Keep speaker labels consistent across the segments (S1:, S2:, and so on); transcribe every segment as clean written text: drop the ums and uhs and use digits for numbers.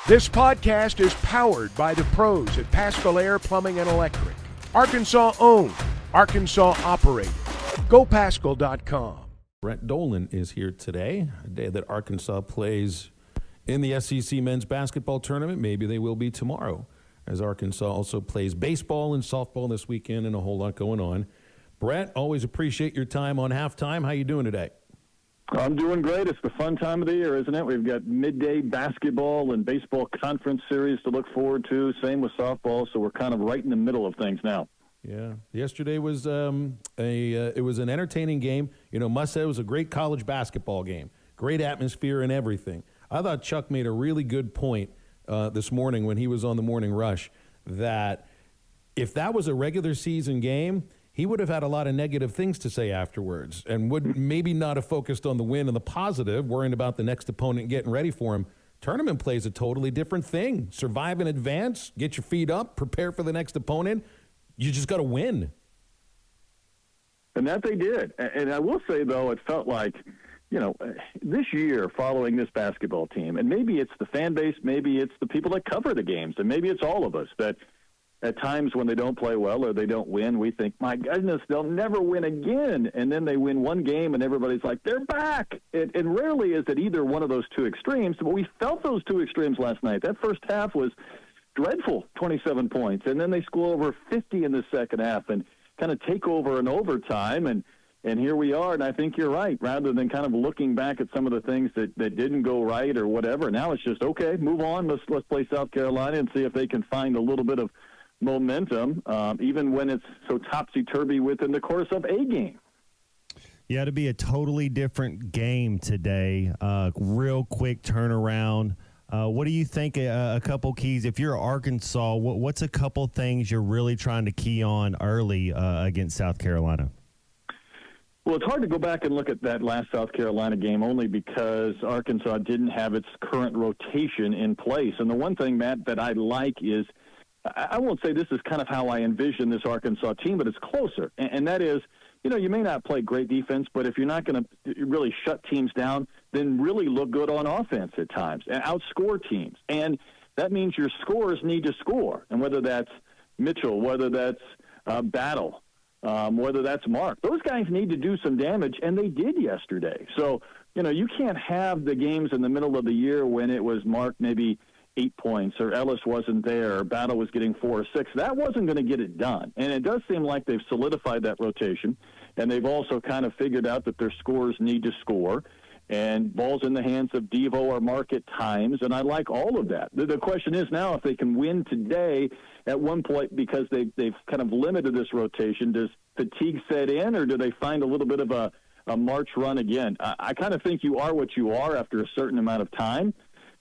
S1: This podcast is powered by the pros at Paschal Air Plumbing and Electric. Arkansas owned, Arkansas operated. GoPaschal.com.
S2: Brett Dolan is here today, a day that Arkansas plays in the SEC men's basketball tournament. Maybe they will be tomorrow, as Arkansas also plays baseball and softball this weekend and a whole lot going on. Brett, always appreciate your time on Halftime. How you doing today?
S3: I'm doing great. It's the fun time of the year, isn't it? We've got midday basketball and baseball conference series to look forward to. Same with softball, so we're kind of right in the middle of things now.
S2: Yeah. Yesterday was it was an entertaining game. You know, must say it was a great college basketball game. Great atmosphere and everything. I thought Chuck made a really good point this morning when he was on the Morning Rush that if that was a regular season game, he would have had a lot of negative things to say afterwards and would maybe not have focused on the win and the positive, worrying about the next opponent and getting ready for him. Tournament play is a totally different thing. Survive in advance, get your feet up, prepare for the next opponent. You just got to win.
S3: And that they did. And I will say, though, it felt like, you know, this year following this basketball team, and maybe it's the fan base, maybe it's the people that cover the games, and maybe it's all of us, that at times when they don't play well or they don't win, we think, my goodness, they'll never win again. And then they win one game and everybody's like, they're back. And rarely is it either one of those two extremes, but we felt those two extremes last night. That first half was dreadful, 27 points. And then they score over 50 in the second half and kind of take over in overtime. And here we are. And I think you're right. Rather than kind of looking back at some of the things that didn't go right or whatever, now it's just, okay, move on. Let's play South Carolina and see if they can find a little bit of momentum, even when it's so topsy-turvy within the course of a game.
S4: Yeah, to be a totally different game today. Real quick turnaround. What do you think a couple keys, if you're Arkansas, what's a couple things you're really trying to key on early against South Carolina?
S3: Well, it's hard to go back and look at that last South Carolina game only because Arkansas didn't have its current rotation in place. And the one thing, Matt, that I like is, I won't say this is kind of how I envision this Arkansas team, but it's closer. And that is, you know, you may not play great defense, but if you're not going to really shut teams down, then really look good on offense at times and outscore teams. And that means your scorers need to score. And whether that's Mitchell, whether that's Battle, whether that's Mark, those guys need to do some damage, and they did yesterday. So, you know, you can't have the games in the middle of the year when it was Mark maybe 8 points, or Ellis wasn't there, or Battle was getting 4 or 6. That wasn't going to get it done. And it does seem like they've solidified that rotation, and they've also kind of figured out that their scorers need to score, and balls in the hands of Devo or Mark at times, and I like all of that. The question is now if they can win today at one point because they've kind of limited this rotation. Does fatigue set in, or do they find a little bit of a March run again? I kind of think you are what you are after a certain amount of time.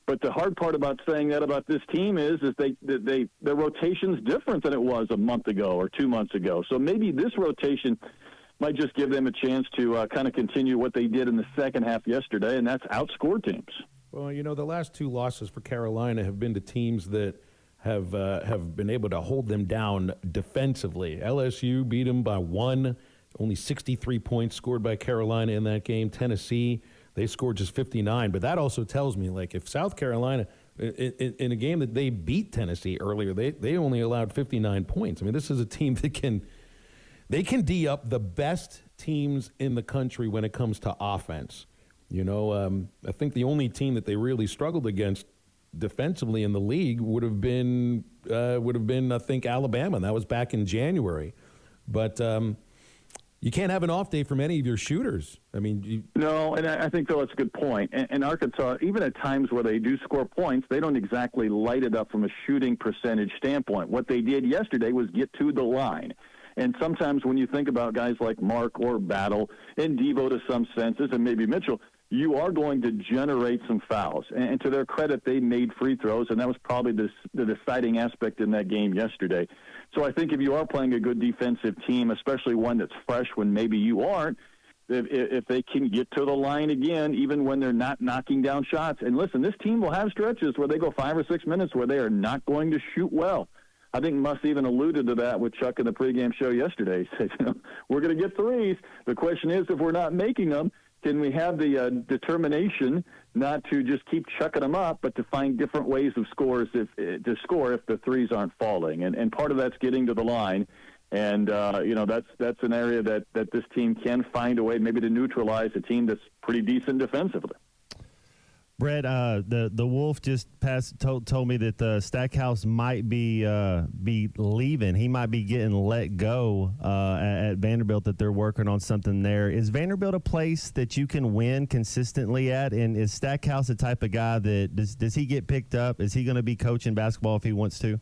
S3: But the hard part about saying that about this team is their rotation's different than it was a month ago or 2 months ago. So maybe this rotation might just give them a chance to kind of continue what they did in the second half yesterday, and that's outscore teams.
S2: Well, you know, the last two losses for Carolina have been to teams that have been able to hold them down defensively. LSU beat them by 1, only 63 points scored by Carolina in that game. Tennessee, they scored just 59, but that also tells me, like, if South Carolina, in a game that they beat Tennessee earlier, they only allowed 59 points. I mean, this is a team that can D up the best teams in the country when it comes to offense. You know, I think the only team that they really struggled against defensively in the league would have been, I think, Alabama, and that was back in January. But you can't have an off day from any of your shooters. I mean,
S3: no, and I think, though, that's a good point. And Arkansas, even at times where they do score points, they don't exactly light it up from a shooting percentage standpoint. What they did yesterday was get to the line. And sometimes when you think about guys like Mark or Battle and Devo to some senses and maybe Mitchell, you are going to generate some fouls. And to their credit, they made free throws, and that was probably the deciding aspect in that game yesterday. So I think if you are playing a good defensive team, especially one that's fresh when maybe you aren't, if they can get to the line again, even when they're not knocking down shots. And listen, this team will have stretches where they go 5 or 6 minutes where they are not going to shoot well. I think Muss even alluded to that with Chuck in the pregame show yesterday. He said, we're going to get threes. The question is, if we're not making them, can we have the determination not to just keep chucking them up, but to find different ways of to score if the threes aren't falling? And part of that's getting to the line. And, that's an area that this team can find a way maybe to neutralize a team that's pretty decent defensively.
S4: Brett, the Wolf just told me that Stackhouse might be leaving. He might be getting let go at Vanderbilt, that they're working on something there. Is Vanderbilt a place that you can win consistently at? And is Stackhouse the type of guy that does he get picked up? Is he going to be coaching basketball if he wants to?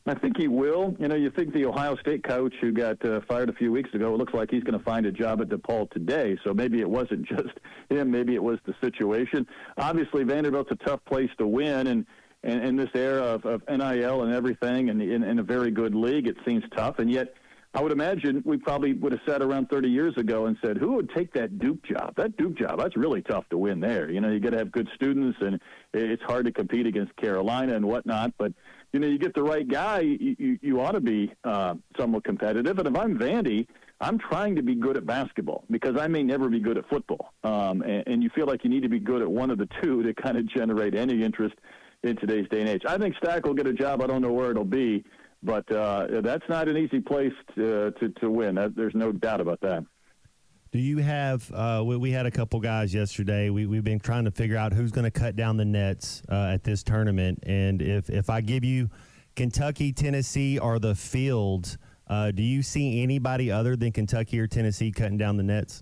S3: I think he will. You think the Ohio State coach who got fired a few weeks ago, it looks like he's going to find a job at DePaul today. So maybe it wasn't just him. Maybe it was the situation. Obviously, Vanderbilt's a tough place to win. And in this era of NIL and everything and in a very good league, it seems tough. And yet I would imagine we probably would have sat around 30 years ago and said, who would take that Duke job? That Duke job, that's really tough to win there. You got to have good students, and it's hard to compete against Carolina and whatnot. But you get the right guy, you ought to be somewhat competitive. And if I'm Vandy, I'm trying to be good at basketball because I may never be good at football. And you feel like you need to be good at one of the two to kind of generate any interest in today's day and age. I think Stack will get a job. I don't know where it'll be, but that's not an easy place to win. There's no doubt about that.
S4: Do you have we had a couple guys yesterday. We've been trying to figure out who's going to cut down the nets at this tournament. And if I give you Kentucky, Tennessee, or the Fields, do you see anybody other than Kentucky or Tennessee cutting down the nets?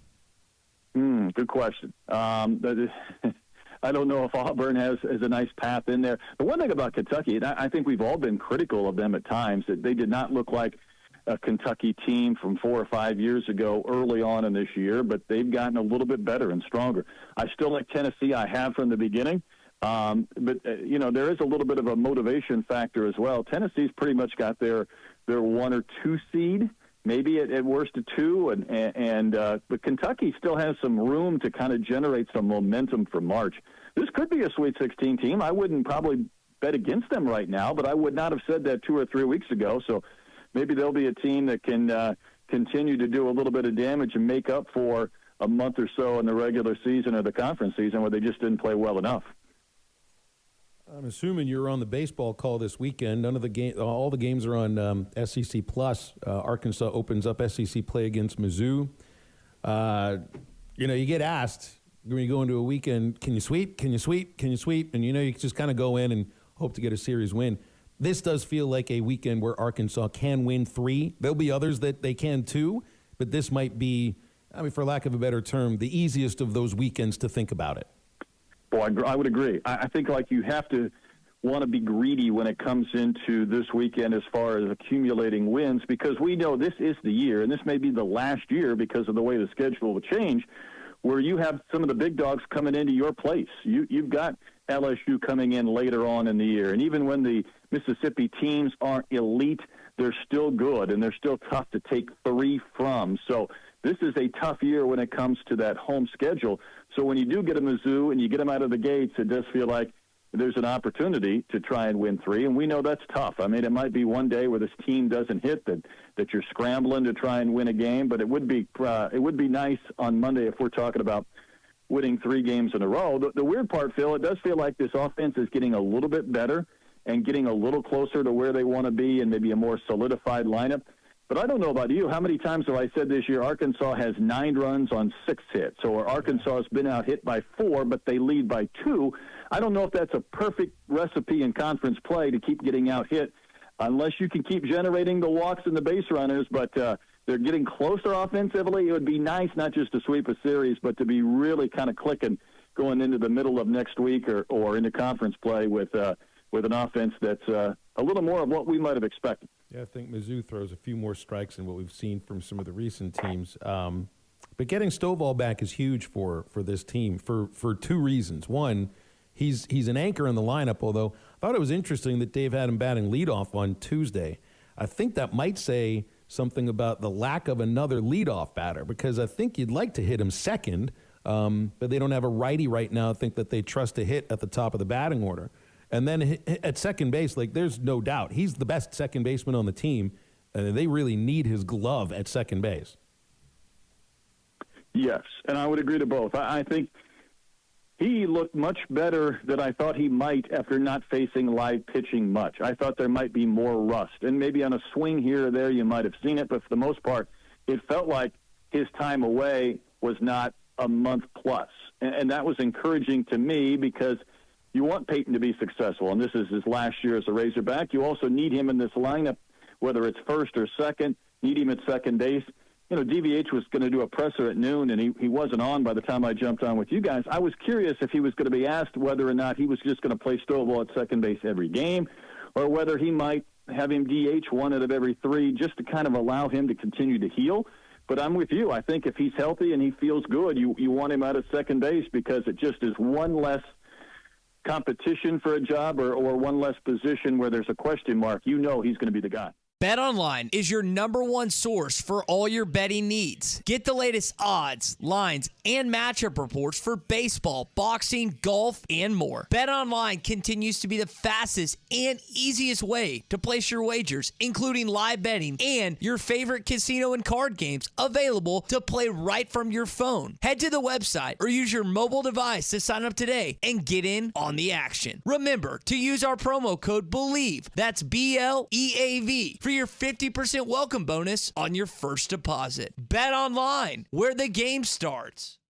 S3: Good question. I don't know if Auburn has a nice path in there. The one thing about Kentucky, and I think we've all been critical of them at times, that they did not look like a Kentucky team from 4 or 5 years ago early on in this year, but they've gotten a little bit better and stronger. I still like Tennessee. I have from the beginning. But there is a little bit of a motivation factor as well. Tennessee's pretty much got their 1 or 2 seed, maybe at worst a 2. But Kentucky still has some room to kind of generate some momentum for March. This could be a Sweet 16 team. I wouldn't probably bet against them right now, but I would not have said that 2 or 3 weeks ago. So maybe they'll be a team that can continue to do a little bit of damage and make up for a month or so in the regular season or the conference season where they just didn't play well enough.
S2: I'm assuming you're on the baseball call this weekend. All the games are on SEC Plus. Arkansas opens up SEC play against Mizzou. You get asked when you go into a weekend, can you sweep? Can you sweep? Can you sweep? And you just kind of go in and hope to get a series win. This does feel like a weekend where Arkansas can win 3. There'll be others that they can too, but this might be, for lack of a better term, the easiest of those weekends to think about it.
S3: Boy, I would agree. I think you have to want to be greedy when it comes into this weekend as far as accumulating wins, because we know this is the year, and this may be the last year because of the way the schedule will change, where you have some of the big dogs coming into your place. You've got LSU coming in later on in the year. And even when the Mississippi teams aren't elite, they're still good, and they're still tough to take 3 from. So this is a tough year when it comes to that home schedule. So when you do get a Mizzou and you get them out of the gates, it does feel like there's an opportunity to try and win 3, and we know that's tough. It might be one day where this team doesn't hit that you're scrambling to try and win a game, but it would be nice on Monday if we're talking about winning 3 games in a row. The weird part, Phil, it does feel like this offense is getting a little bit better and getting a little closer to where they want to be and maybe a more solidified lineup. But I don't know about you. How many times have I said this year Arkansas has 9 runs on 6 hits, or Arkansas has been out hit by 4, but they lead by 2? I don't know if that's a perfect recipe in conference play to keep getting out hit unless you can keep generating the walks and the base runners, but they're getting closer offensively. It would be nice not just to sweep a series, but to be really kind of clicking going into the middle of next week or into conference play with an offense that's a little more of what we might have expected.
S2: Yeah, I think Mizzou throws a few more strikes than what we've seen from some of the recent teams. But getting Stovall back is huge for this team for 2 reasons. One, he's an anchor in the lineup, although I thought it was interesting that Dave had him batting leadoff on Tuesday. I think that might say something about the lack of another leadoff batter, because I think you'd like to hit him second, but they don't have a righty right now. I think that they trust to hit at the top of the batting order. And then at second base, there's no doubt, he's the best second baseman on the team, and they really need his glove at second base.
S3: Yes, and I would agree to both. I think he looked much better than I thought he might after not facing live pitching much. I thought there might be more rust, and maybe on a swing here or there you might have seen it, but for the most part, it felt like his time away was not a month plus. And that was encouraging to me because you want Peyton to be successful, and this is his last year as a Razorback. You also need him in this lineup, whether it's first or second, need him at second base. You know, DVH was going to do a presser at noon, and he wasn't on by the time I jumped on with you guys. I was curious if he was going to be asked whether or not he was just going to play Stovall at second base every game, or whether he might have him DH one out of every three just to kind of allow him to continue to heal. But I'm with you. I think if he's healthy and he feels good, you want him out at second base because it just is one less competition for a job or one less position where there's a question mark. You know he's going to be the guy.
S5: BetOnline is your #1 source for all your betting needs. Get the latest odds, lines, and matchup reports for baseball, boxing, golf, and more. BetOnline continues to be the fastest and easiest way to place your wagers, including live betting and your favorite casino and card games available to play right from your phone. Head to the website or use your mobile device to sign up today and get in on the action. Remember to use our promo code BELIEVE, that's BLEAV, for your 50% welcome bonus on your first deposit. Bet online, where the game starts.